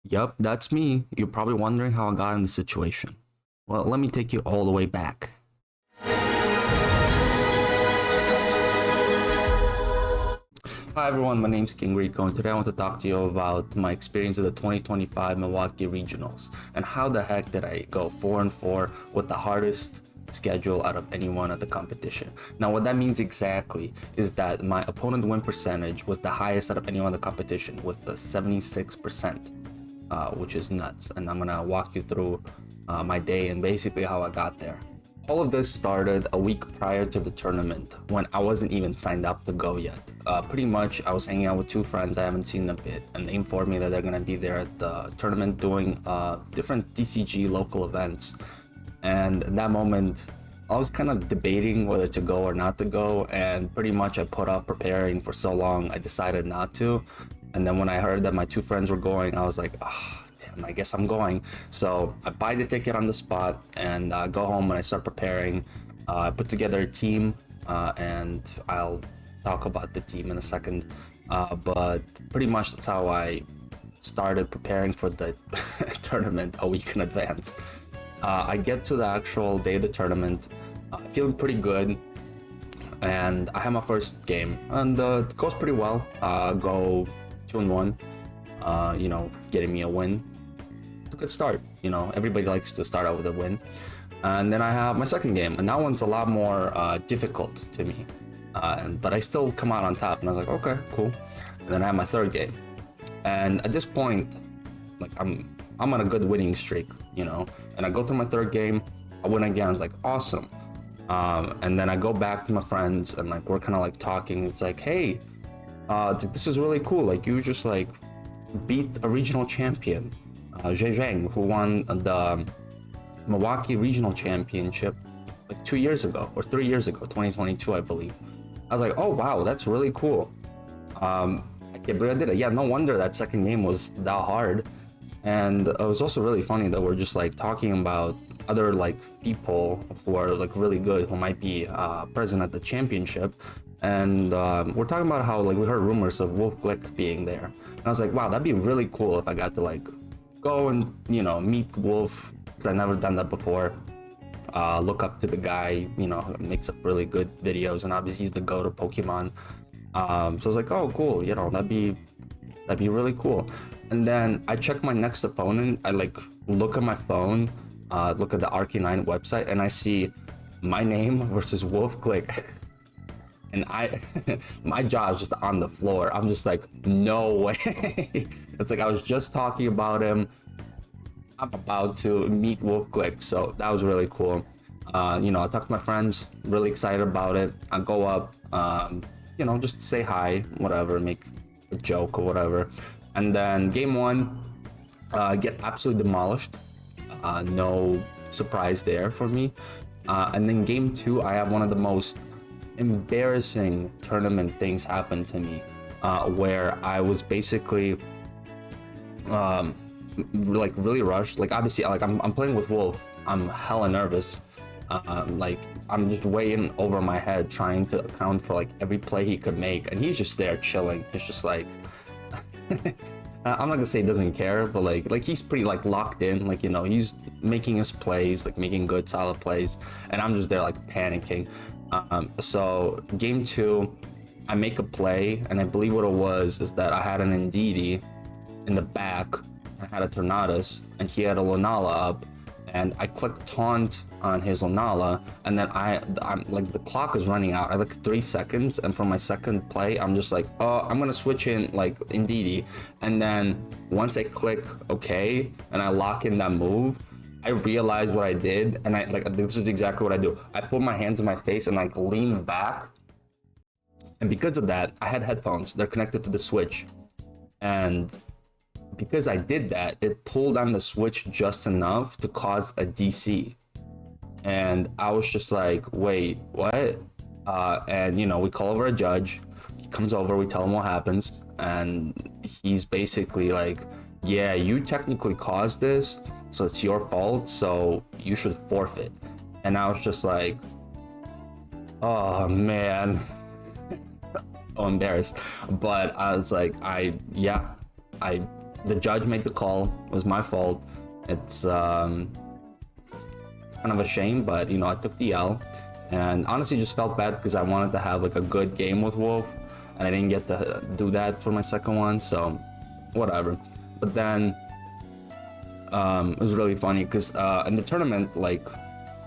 Yup, that's me. You're probably wondering how I got in the situation. Well, let me take you all the way back. Hi everyone, my name's King Rico, and today I want to talk to you about my experience at the 2025 Milwaukee Regionals and how the heck did I go 4-4 with the hardest schedule out of anyone at the competition. Now what that means exactly is that my opponent win percentage was the highest out of anyone in the competition with the 76%, which is nuts. And I'm gonna walk you through my day and basically how I got there. All of this started a week prior to the tournament when I wasn't even signed up to go yet. Pretty much I was hanging out with two friends I haven't seen in a bit, and they informed me that they're gonna be there at the tournament doing different DCG local events. And in that moment, I was kind of debating whether to go or not to go, and pretty much I put off preparing for so long I decided not to. And then when I heard that my two friends were going, I was like, oh, I guess I'm going. So I buy the ticket on the spot and go home and I start preparing. I put together a team and I'll talk about the team in a second. But pretty much that's how I started preparing for the tournament a week in advance. I get to the actual day of the tournament, feeling pretty good. And I have my first game and it goes pretty well. Go 2-1, getting me a win. It's a good start. Everybody likes to start out with a win. And then I have my second game, and that one's a lot more difficult to me, but I still come out on top, and I was like, okay, cool. And then I have my third game, and at this point, like I'm on a good winning streak, and I go through my third game, I win again. I was like, awesome. And then I go back to my friends and like we're kind of like talking. It's like, hey, this is really cool, like you just like beat a regional champion, Zhe Zhang, who won the Milwaukee Regional Championship like 2 years ago or 3 years ago, 2022, I believe. I was like, oh wow, that's really cool. I can't believe I did it. Yeah, no wonder that second game was that hard. And it was also really funny that we're just like talking about other like people who are like really good, who might be present at the championship. And we're talking about how like we heard rumors of Wolfe Glick being there. And I was like, wow, that'd be really cool if I got to like go and meet Wolf, because I've never done that before. Look up to the guy, makes up really good videos, and obviously he's the GOAT of Pokemon. So I was like, oh cool, that'd be really cool. And then I check my next opponent. I like look at my phone, look at the Arcanine website, and I see my name versus Wolfe Glick. And my jaw is just on the floor. I'm just like, no way. It's like I was just talking about him. I'm about to meet Wolfe Glick, so that was really cool. I talked to my friends, really excited about it. I go up, just say hi, whatever, make a joke or whatever. And then game one, get absolutely demolished. No surprise there for me. And then game two, I have one of the most embarrassing tournament things happen to me, where I was basically like really rushed. Like obviously, like I'm playing with Wolf, I'm hella nervous. Like I'm just way in over my head trying to account for like every play he could make, and he's just there chilling. He's just like I'm not gonna say he doesn't care, but like he's pretty like locked in, like he's making his plays, like making good solid plays, and I'm just there like panicking. So game two, I make a play, and I believe what it was is that I had an Indeedee in the back, I had a Tornadus, and he had a Lunala up, and I clicked taunt on his Lunala, and then I'm like, the clock is running out. I have like 3 seconds, and for my second play, I'm just like, oh, I'm gonna switch in like Indeedee, and then once I click okay, and I lock in that move, I realized what I did, and I like, this is exactly what I do. I put my hands in my face and like lean back, and because of that, I had headphones. They're connected to the switch, and because I did that, it pulled on the switch just enough to cause a DC. And I was just like, wait, what? And we call over a judge. He comes over, we tell him what happens, and he's basically like, yeah, you technically caused this, so it's your fault, so you should forfeit. And I was just like, oh man. So embarrassed. But I was like, I the judge made the call. It was my fault. It's kind of a shame, but I took the L, and honestly just felt bad because I wanted to have like a good game with Wolfe, and I didn't get to do that for my second one, so whatever. But then it was really funny because in the tournament, like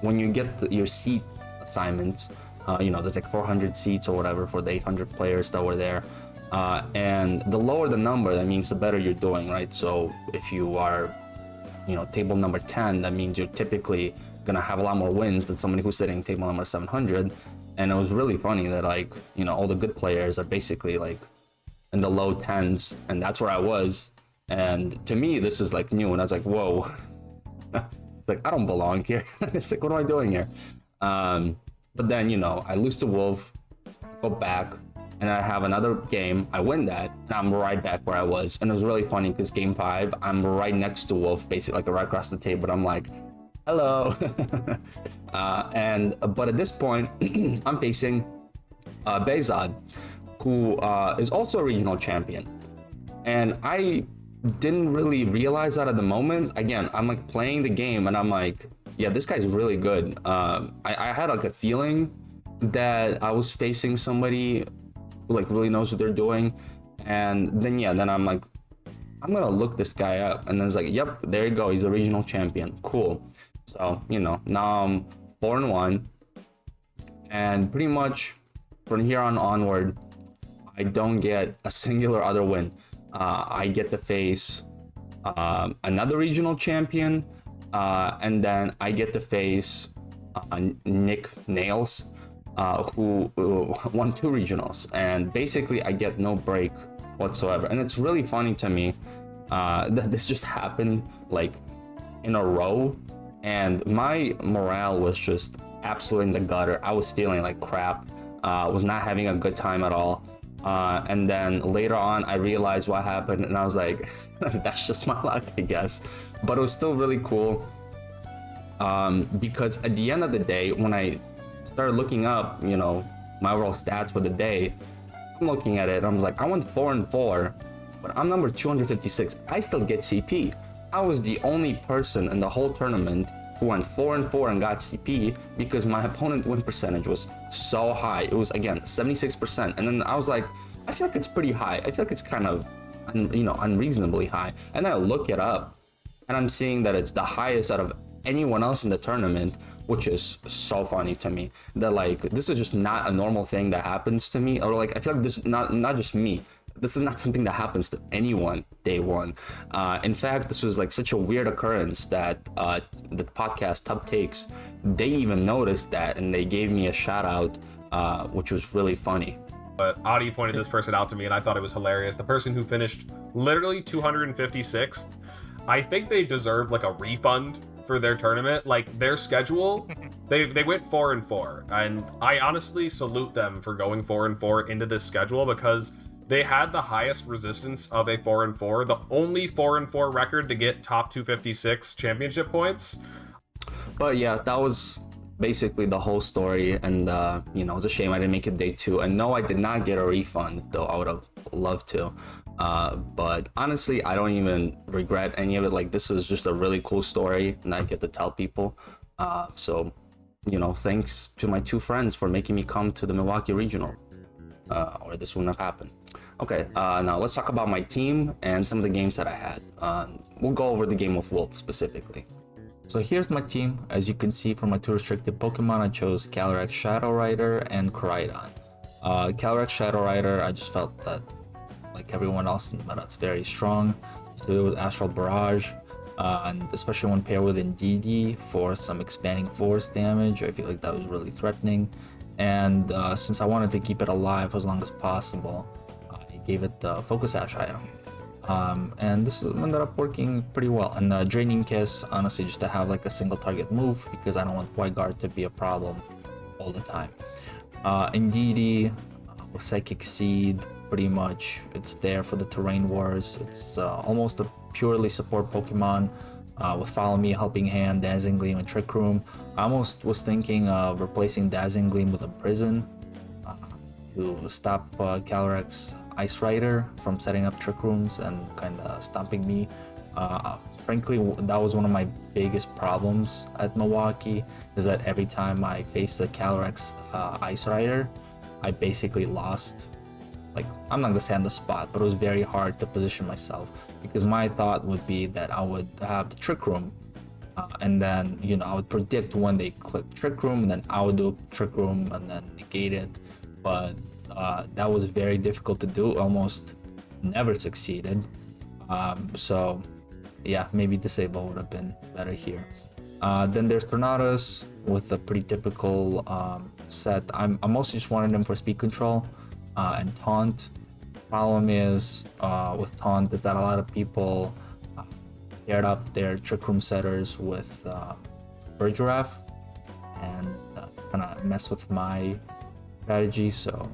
when you get your seat assignments, there's like 400 seats or whatever for the 800 players that were there, and the lower the number, that means the better you're doing, right? So if you are table number 10, that means you're typically gonna have a lot more wins than somebody who's sitting table number 700. And it was really funny that like all the good players are basically like in the low 10s, and that's where I was. And to me this is like new, and I was like, whoa. It's like I don't belong here. It's like, what am I doing here? But then I lose to Wolfe, go back, and I have another game, I win that, and I'm right back where I was. And it was really funny because game 5, I'm right next to Wolfe, basically like right across the table, and I'm like, hello. But at this point, I'm facing Behzad, who is also a regional champion. And I didn't really realize that at the moment. Again, I'm like playing the game, and I'm like, yeah, this guy's really good. I had like a feeling that I was facing somebody who like really knows what they're doing. And then I'm like, I'm gonna look this guy up, and then it's like, yep, there you go, he's a regional champion. Cool. So now I'm 4-1, and pretty much from here on onward, I don't get a singular other win. I get to face another regional champion, and then I get to face Nick Nails, who won 2 regionals, and basically I get no break whatsoever. And it's really funny to me that this just happened like in a row, and my morale was just absolutely in the gutter. I was feeling like crap, was not having a good time at all. And then later on I realized what happened, and I was like, that's just my luck, I guess. But it was still really cool, because at the end of the day, when I started looking up my overall stats for the day, I'm looking at it, I was like, I went 4-4, but I'm number 256. I still get CP. I was the only person in the whole tournament who went 4-4 and got CP, because my opponent win percentage was so high. It was, again, 76%. And then I was like, I feel like it's pretty high. I feel like it's kind of unreasonably high. And then I look it up, and I'm seeing that it's the highest out of anyone else in the tournament, which is so funny to me. That like, this is just not a normal thing that happens to me, or like I feel like this is not just me. This is not something that happens to anyone day one. In fact, this was like such a weird occurrence that the podcast Tub Takes, they even noticed that, and they gave me a shout out, which was really funny. But Adi pointed this person out to me, and I thought it was hilarious. The person who finished literally 256th, I think they deserve like a refund for their tournament. Like their schedule, they went 4-4, and I honestly salute them for going 4-4 into this schedule, because they had the highest resistance of a 4-4, the only 4-4 record to get top 256 championship points. But yeah, that was basically the whole story, and it was a shame I didn't make it day 2. And no, I did not get a refund, though I would have loved to. But honestly, I don't even regret any of it. Like, this is just a really cool story, and I get to tell people. So thanks to my 2 friends for making me come to the Milwaukee Regional, or this wouldn't have happened. Okay, now let's talk about my team and some of the games that I had. We'll go over the game with Wolfe specifically. So here's my team. As you can see from my 2 restricted Pokemon, I chose Calyrex Shadow Rider and Koraidon. Calyrex Shadow Rider, I just felt that, like everyone else, that's very strong. So with Astral Barrage, and especially when paired with Indeedee for some expanding force damage, I feel like that was really threatening. And since I wanted to keep it alive as long as possible, I gave it the Focus Ash item. And this ended up working pretty well. And Draining Kiss, honestly, just to have like a single target move, because I don't want White Guard to be a problem all the time. Indeedee with Psychic Seed, pretty much it's there for the terrain wars. It's almost a purely support Pokemon, with Follow Me, Helping Hand, Dazzling Gleam, and Trick Room. I almost was thinking of replacing Dazzling Gleam with Imprison to stop Calyrex Ice Rider from setting up trick rooms and kind of stomping me. Frankly, that was one of my biggest problems at Milwaukee, is that every time I faced the Calyrex Ice Rider, I basically lost. Like, I'm not gonna say on the spot, but it was very hard to position myself, because my thought would be that I would have the trick room, and then, you know, I would predict when they click trick room, and then I would do trick room and then negate it. But that was very difficult to do, almost never succeeded. So yeah, maybe disable would have been better here. Then there's Tornados with a pretty typical set. I mostly just wanted him for speed control and taunt. Problem is with taunt is that a lot of people paired up their trick room setters with Giraffe and kind of mess with my strategy, so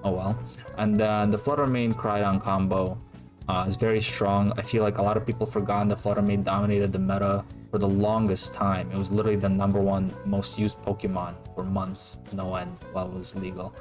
oh well. And then the Flutter Mane Crydon combo is very strong. I feel like a lot of people forgot that Flutter Mane dominated the meta for the longest time. It was literally the #1 most used Pokemon for months, no end, while it was legal.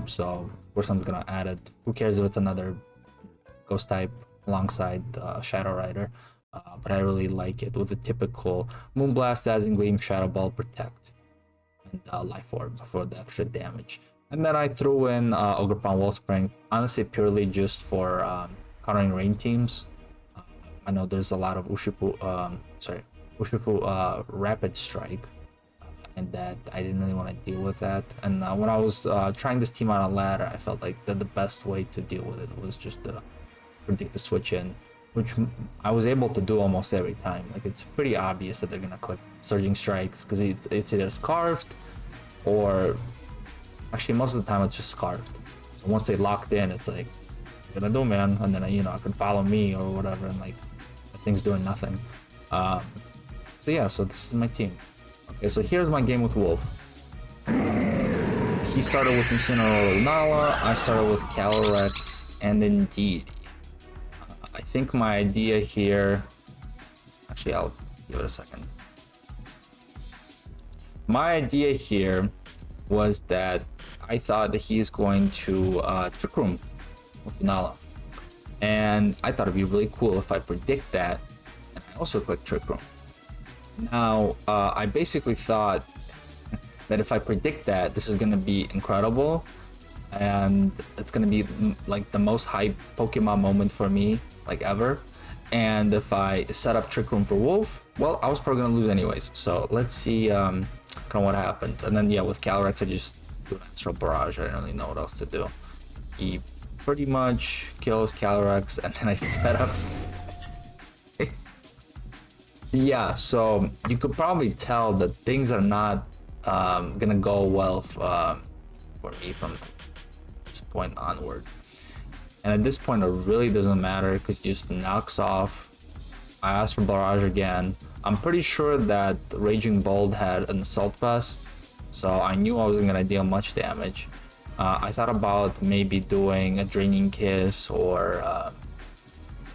So of course I'm gonna add it. Who cares if it's another ghost type alongside Shadow Rider? But I really like it with the typical Moonblast, Dazzling Gleam, Shadow Ball, Protect, and Life Orb for the extra damage. And then I threw in Ogerpon Wellspring, honestly purely just for countering rain teams. I know there's a lot of Urshifu Rapid Strike, and that I didn't really want to deal with that. And when I was trying this team on a ladder, I felt like the best way to deal with it was just to predict the switch in, which I was able to do almost every time. Like, it's pretty obvious that they're gonna click Surging Strikes, because it's either Scarfed or actually most of the time it's just Scarfed. So once they locked in, it's like, what gonna do, man? And then I can follow me or whatever, and like the thing's doing nothing. So yeah, so this is my team. Okay, so here's my game with Wolfe. He started with Incineroar Lunala, I started with Calyrex and Indeedee. I think my idea here, actually I'll give it a second. My idea here was that I thought that he's going to Trick Room with Lunala. And I thought it'd be really cool if I predict that and I also click Trick Room. Now, I basically thought that if I predict that, this is going to be incredible, and it's going to be like the most hype Pokemon moment for me, like ever. And if I set up Trick Room for Wolfe, well, I was probably going to lose anyways. So let's see kind of what happens. And then yeah, with Calyrex, I just do an Astral Barrage. I don't really know what else to do. He pretty much kills Calyrex, and then I set up... Yeah, so you could probably tell that things are not gonna go well for me from this point onward. And at this point, it really doesn't matter because he just knocks off. I asked for Barrage again. I'm pretty sure that Raging Bolt had an Assault Vest, so I knew I wasn't gonna deal much damage. I thought about maybe doing a Draining Kiss or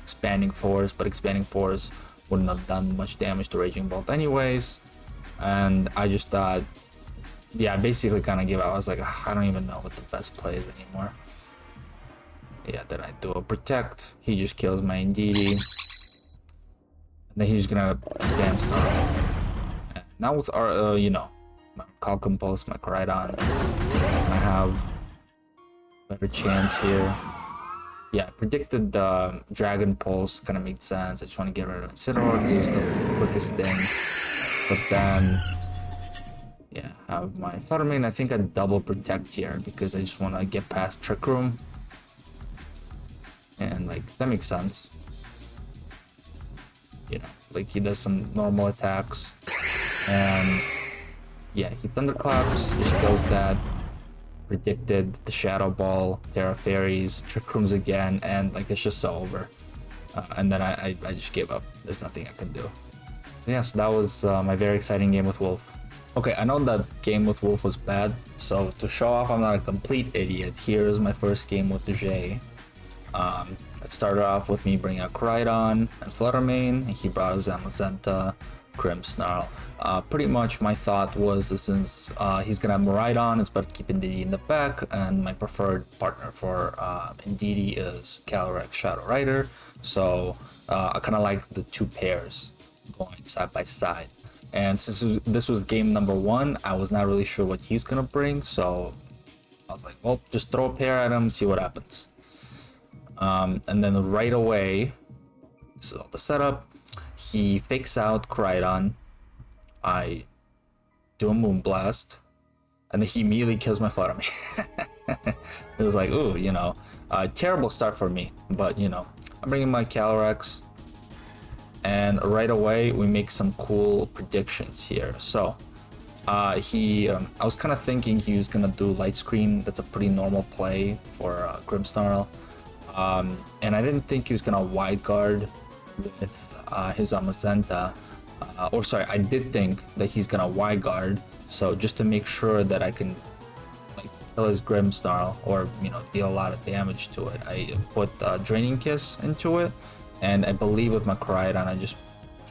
Expanding Force, but Expanding Force wouldn't have done much damage to Raging Bolt anyways. And I just thought, yeah, basically kind of gave up. I was like, I don't even know what the best play is anymore. Yeah, then I do a Protect. He just kills my Indeedee. And then he's gonna spam Snarl. Now with our, my Call Compulse, my Crydon, I have a better chance here. Yeah, I predicted the Dragon Pulse, kind of made sense. I just want to get rid of Incineroar because it's the quickest thing. But then, yeah, I have my Flutter Mane. I think I double Protect here because I just want to get past Trick Room. And like, that makes sense. Like he does some normal attacks. And yeah, he Thunderclaps, just kills that. Predicted the Shadow Ball, Terra Fairies, Trick Rooms again, and like it's just so over. And then I just gave up. There's nothing I can do. Yeah, so that was my very exciting game with Wolfe. Okay, I know that game with Wolfe was bad, so to show off I'm not a complete idiot, here's my first game with the Zhe. It started off with me bringing out Crydon and Flutter Mane, and he brought a Zamazenta Grimmsnarl. Pretty much my thought was that since he's gonna have Miraidon, it's better to keep Indeedee in the back, and my preferred partner for Indeedee is Calyrex Shadow Rider, so I kind of like the two pairs going side by side. And since this was game number 1, I was not really sure what he's gonna bring, so I was like, well, just throw a pair at him, see what happens. And then right away, this is all the setup. He fakes out Koraidon. I do a Moonblast, and then he immediately kills my Fluttermane. It was like, ooh, you know, terrible start for me, but you know, I'm bringing my Calyrex, and right away we make some cool predictions here. So I was kind of thinking he was gonna do Light Screen. That's a pretty normal play for Grimmsnarl, and I didn't think he was gonna Wide Guard with his Amazenta. Or sorry, I did think that he's gonna Wide Guard, so just to make sure that I can like kill his Grimmsnarl or, you know, deal a lot of damage to it, I put Draining Kiss into it, and I believe with my Koraidon I just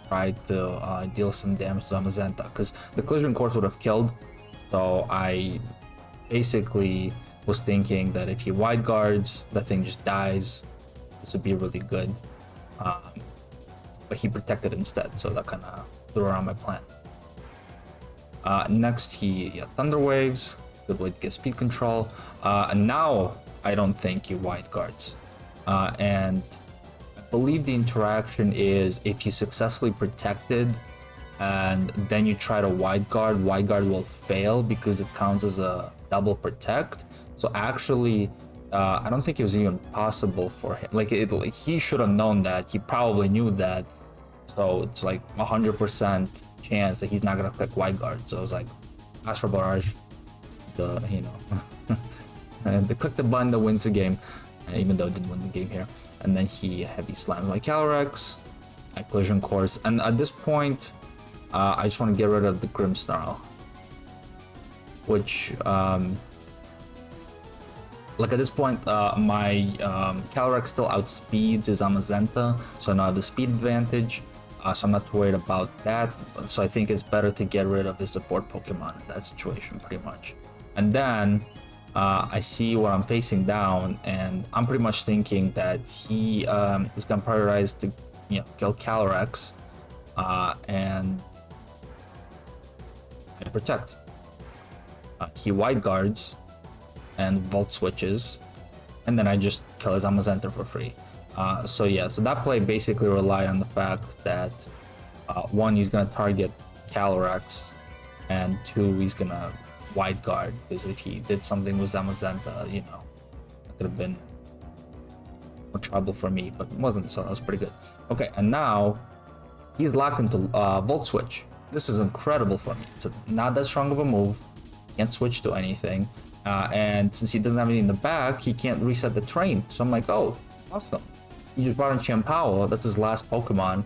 tried to deal some damage to Amazenta, because the Collision Course would have killed, so I basically was thinking that if he Wide Guards, the thing just dies. This would be really good. But he protected instead, so that kind of threw around my plan. Next, he Thunder Waves, good way to get speed control. And now I don't think he Wide Guards. And I believe the interaction is if you successfully protected and then you try to Wide Guard will fail because it counts as a double protect. So actually, I don't think it was even possible for him. Like he should have known that. He probably knew that. So it's like 100% chance that he's not gonna click Wide Guard. So I was like, Astral Barrage, you know, and they click the button that wins the game, even though it didn't win the game here. And then he Heavy Slams my Calyrex, I Collision Course, and at this point, I just want to get rid of the Grimmsnarl, which like at this point, my Calyrex still outspeeds his Amazenta, so now I have the speed advantage, so I'm not too worried about that. So I think it's better to get rid of his support Pokemon in that situation, pretty much. And then I see what I'm facing down, and I'm pretty much thinking that he is gonna prioritize to, you know, kill Calyrex, and protect. He Wide Guards and Volt Switches, and then I just kill his Amazenta for free. So yeah, so that play basically relied on the fact that 1, he's gonna target Calyrex, and 2, he's gonna Wide Guard, because if he did something with Amazenta, you know, it could have been more trouble for me, but it wasn't, so that was pretty good. Okay, and now he's locked into Volt Switch. This is incredible for me. It's not that strong of a move, can't switch to anything. And since he doesn't have anything in the back, he can't reset the terrain. So I'm like, oh, awesome. He just brought in Champao, that's his last Pokemon.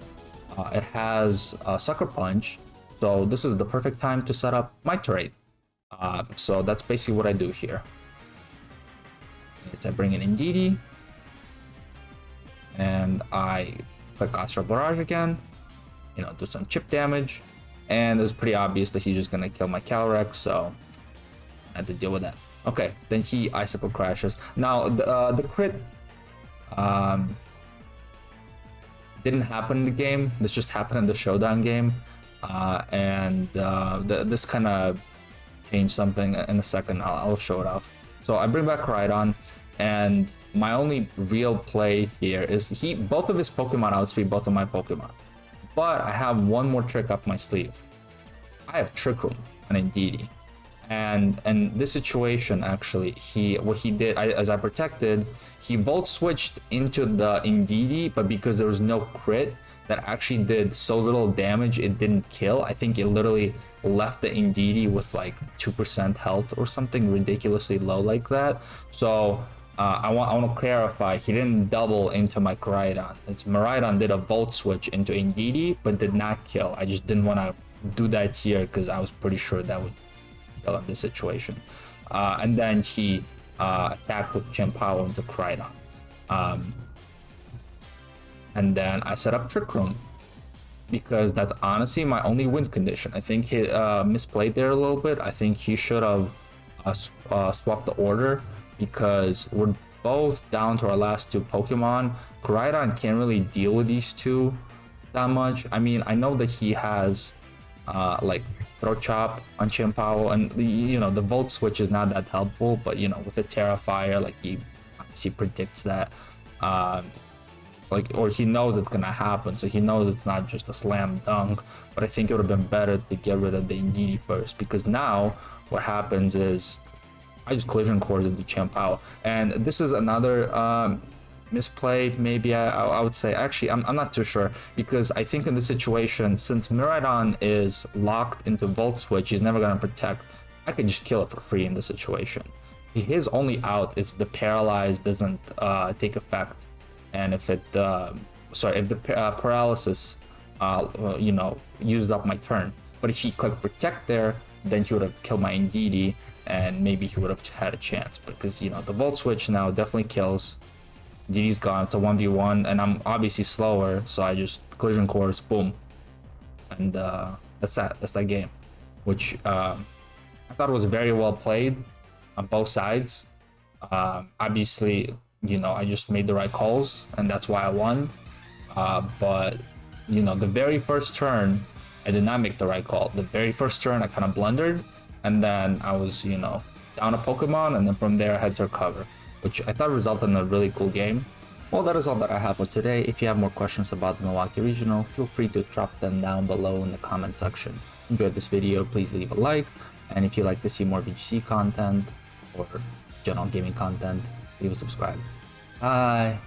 It has Sucker Punch, so this is the perfect time to set up my terrain. So that's basically what I do here. I bring in Indeedee, and I click Astral Barrage again, you know, do some chip damage, and it was pretty obvious that he's just gonna kill my Calyrex, so I had to deal with that. Okay, then he Icicle Crashes. Now the crit didn't happen in the game. This just happened in the showdown game, and this kind of changed something in a second. I'll show it off. So I bring back Koraidon, and my only real play here is both of his Pokemon outspeed both of my Pokemon, but I have one more trick up my sleeve. I have Trick Room and Indeedee. And in this situation, actually, what he did, as I protected, he Volt Switched into the Indeedee, but because there was no crit, that actually did so little damage, it didn't kill. I think it literally left the Indeedee with like 2% health or something ridiculously low like that. So I want to clarify, he didn't double into my Koraidon. It's Miraidon did a Volt Switch into Indeedee, but did not kill. I just didn't want to do that here because I was pretty sure that would in this situation. And then he attacked with Champao into Koraidon. And then I set up Trick Room. because that's honestly my only win condition. I think he misplayed there a little bit. I think he should have swapped the order, because we're both down to our last two Pokemon. Koraidon can't really deal with these two that much. I mean, I know that he has like Throat Chop on Chien-Pao, and you know, the Volt Switch is not that helpful, but you know, with the Terrafire, like he obviously predicts that. Like, or he knows it's gonna happen, so he knows it's not just a slam dunk. But I think it would have been better to get rid of the Indeedee first, because now what happens is I just collision course into Chien-Pao, and this is another misplay. Maybe I would say, actually I'm not too sure, because I think in this situation, since Miraidon is locked into Volt Switch, he's never gonna protect. I could just kill it for free in this situation. His only out is the Paralyze doesn't take effect. And if it, if the paralysis, you know, uses up my turn. But if he clicked protect there, then he would have killed my Indeedee, and maybe he would have had a chance. Because, you know, the Volt Switch now definitely kills. Indeedee's gone. It's a 1v1, and I'm obviously slower, so I just collision course, boom, and that's that. That's that game, which I thought was very well played on both sides. Obviously, you know, I just made the right calls, and that's why I won. But, you know, the very first turn, I did not make the right call. The very first turn, I kind of blundered, and then I was, you know, down a Pokemon, and then from there I had to recover, which I thought resulted in a really cool game. Well, that is all that I have for today. If you have more questions about the Milwaukee Regional, feel free to drop them down below in the comment section. Enjoyed this video, please leave a like, and if you'd like to see more VGC content or general gaming content, leave a subscribe. Bye.